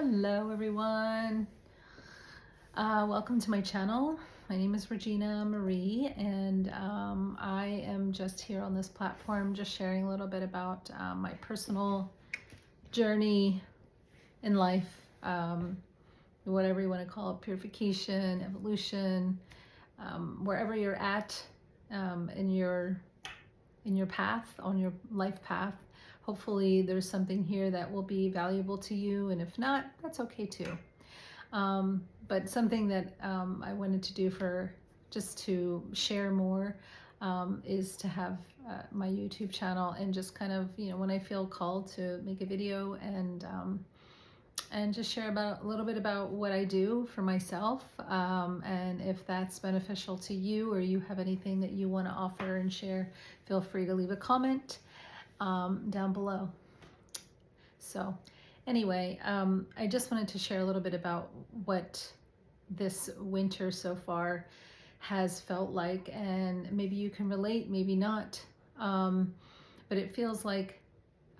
Hello everyone. Welcome to my channel. My name is Regina Marie, and I am just here on this platform just sharing a little bit about my personal journey in life, whatever you want to call it, purification, evolution, wherever you're at in your path, on your life path. Hopefully there's something here that will be valuable to you, and if not, that's okay too. But something that I wanted to do for just to share more is to have my YouTube channel, and just kind of, when I feel called to make a video and just share about a little bit about what I do for myself, and if that's beneficial to you or you have anything that you want to offer and share, feel free to leave a comment down below. So anyway, I just wanted to share a little bit about what this winter so far has felt like, and maybe you can relate, maybe not, but it feels like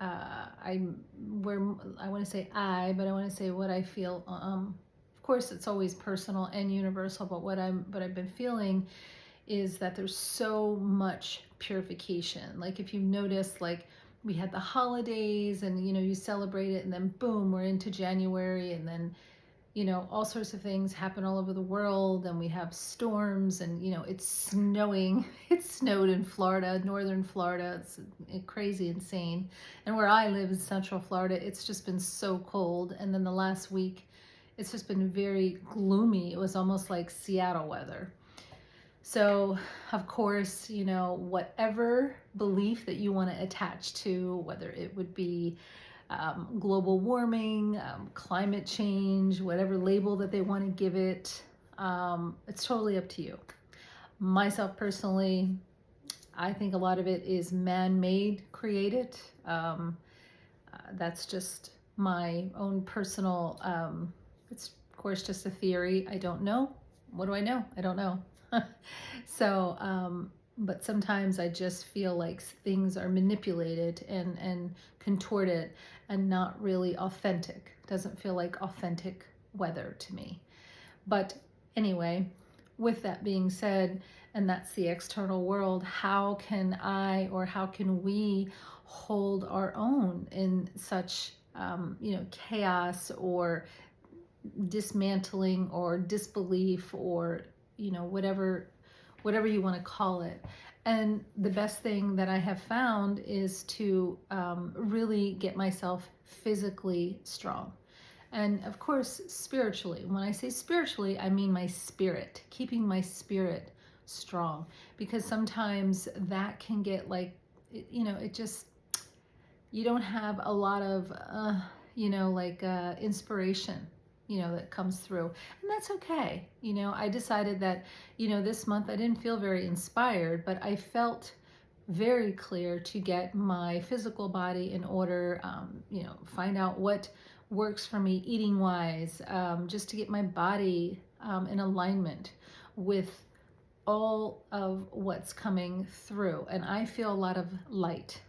I want to say what I feel. Of course, it's always personal and universal, but what I've been feeling is that there's so much purification. Like, if you notice, like, we had the holidays and you celebrate it, and then boom, we're into January, and then all sorts of things happen all over the world, and we have storms, and it's snowing. It snowed in Florida, northern Florida. It's crazy, insane. And where I live in Central Florida, it's just been so cold. And then the last week, it's just been very gloomy. It was almost like Seattle weather. So, of course, whatever belief that you want to attach to, whether it would be global warming, climate change, whatever label that they want to give it, it's totally up to you. Myself personally, I think a lot of it is man-made, created. That's just my own personal, it's of course just a theory. I don't know. What do I know? I don't know. So, but sometimes I just feel like things are manipulated and contorted and not really authentic. Doesn't feel like authentic weather to me. But anyway, with that being said, and that's the external world, how can we hold our own in such, chaos or dismantling or disbelief, or whatever you want to call it. And the best thing that I have found is to really get myself physically strong. And of course, spiritually. When I say spiritually, I mean my spirit, keeping my spirit strong. Because sometimes that can get like, it just, you don't have a lot of, inspiration that comes through, and that's okay. I decided that, this month I didn't feel very inspired, but I felt very clear to get my physical body in order, find out what works for me eating wise, just to get my body in alignment with all of what's coming through. And I feel a lot of light.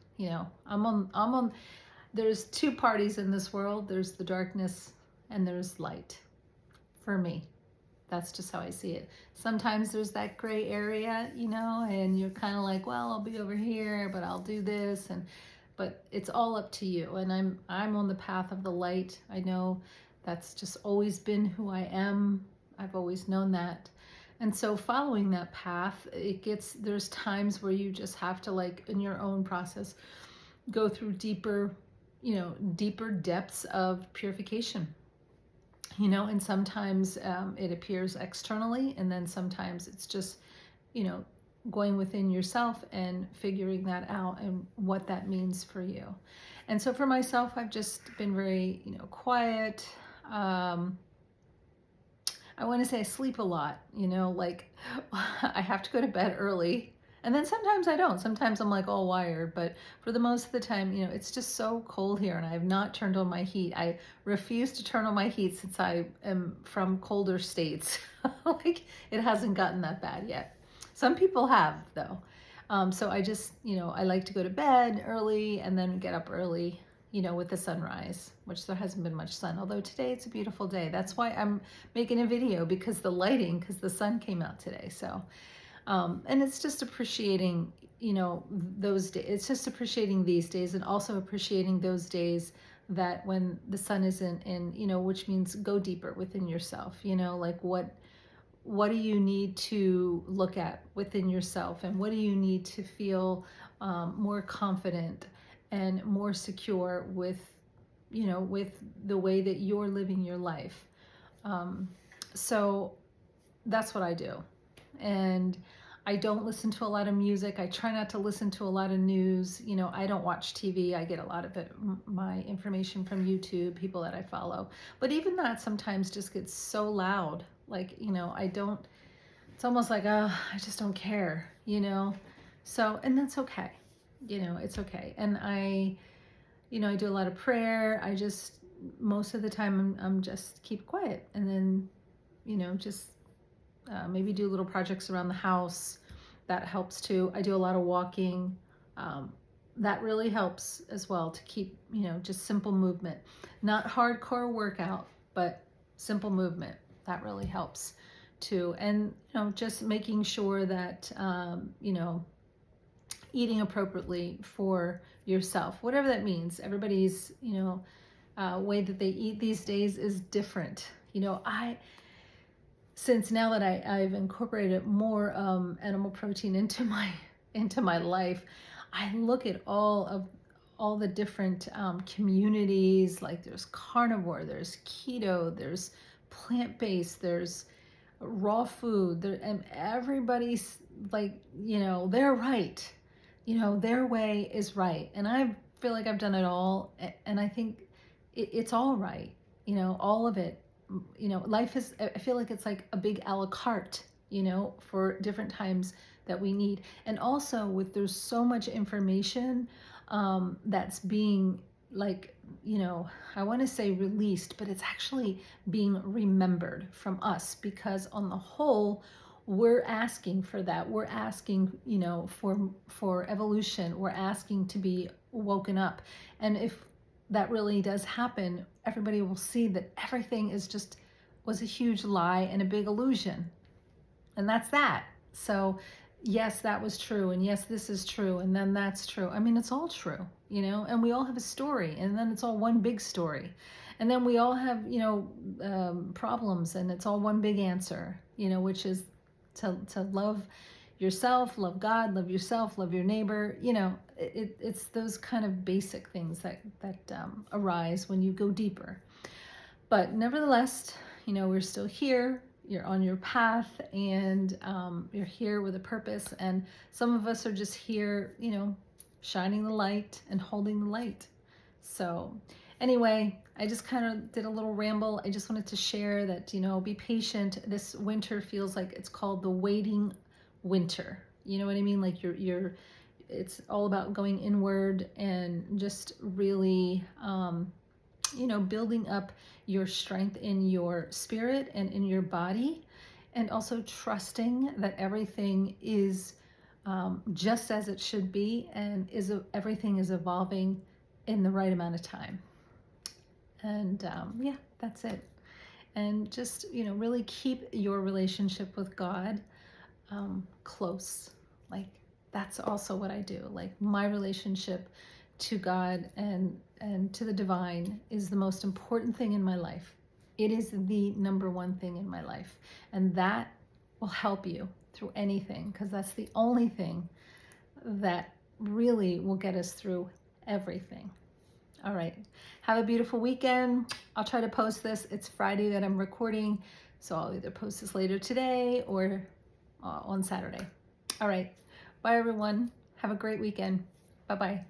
There's two parties in this world. There's the darkness and there's light. For me, that's just how I see it. Sometimes there's that gray area, and you're kind of like, well, I'll be over here, but I'll do this, but it's all up to you. And I'm on the path of the light. I know that's just always been who I am. I've always known that. And so following that path, there's times where you just have to, like, in your own process, go through deeper depths of purification. And sometimes it appears externally, and then sometimes it's just, going within yourself and figuring that out and what that means for you. And so for myself, I've just been very, quiet. I want to say I sleep a lot, like I have to go to bed early. And then sometimes I don't. Sometimes I'm like all wired, but for the most of the time, it's just so cold here, and I have not turned on my heat. I refuse to turn on my heat since I am from colder states. Like, it hasn't gotten that bad yet. Some people have, though. So I just, I like to go to bed early and then get up early, with the sunrise, which there hasn't been much sun, although today it's a beautiful day. That's why I'm making a video, because the lighting, because the sun came out today. So, and it's just appreciating, those days. It's just appreciating these days, and also appreciating those days that when the sun isn't in, which means go deeper within yourself, like what do you need to look at within yourself, and what do you need to feel more confident and more secure with, with the way that you're living your life. So that's what I do. And I don't listen to a lot of music. I try not to listen to a lot of news. I don't watch TV. I get a lot of my information from YouTube, people that I follow. But even that sometimes just gets so loud. Like, I don't, it's almost like, oh, I just don't care, So, and that's okay. It's okay. And I do a lot of prayer. I just, most of the time I'm just keep quiet, and then, just maybe do little projects around the house. That helps too. I do a lot of walking. That really helps as well to keep, just simple movement, not hardcore workout, but simple movement. That really helps too. And, just making sure that, eating appropriately for yourself, whatever that means. Everybody's, way that they eat these days is different. Since now that I've incorporated more animal protein into my life, I look at all the different communities. Like there's carnivore, there's keto, there's plant-based, there's raw food, and everybody's like, they're right. Their way is right. And I feel like I've done it all, and I think it's all right. All of it. Life is, I feel like it's like a big a la carte, for different times that we need. And also there's so much information that's being like, I want to say released, but it's actually being remembered from us, because on the whole, we're asking for that. We're asking, for evolution. We're asking to be woken up. And if that really does happen, everybody will see that everything was a huge lie and a big illusion. And that's that. So yes, that was true. And yes, this is true. And then that's true. I mean, it's all true, and we all have a story, and then it's all one big story. And then we all have, problems, and it's all one big answer, which is to love yourself, love God, love yourself, love your neighbor. It's those kind of basic things that arise when you go deeper. But nevertheless, we're still here. You're on your path, and you're here with a purpose. And some of us are just here, shining the light and holding the light. So anyway, I just kind of did a little ramble. I just wanted to share that, be patient. This winter feels like it's called the waiting winter. You know what I mean? Like it's all about going inward and just really, building up your strength in your spirit and in your body, and also trusting that everything is just as it should be, and everything is evolving in the right amount of time. And yeah, that's it. And just, really keep your relationship with God close. Like, that's also what I do. Like, my relationship to God and to the divine is the most important thing in my life. It is the number one thing in my life. And that will help you through anything, because that's the only thing that really will get us through everything. All right. Have a beautiful weekend. I'll try to post this. It's Friday that I'm recording, so I'll either post this later today or on Saturday. All right. Bye, everyone. Have a great weekend. Bye-bye.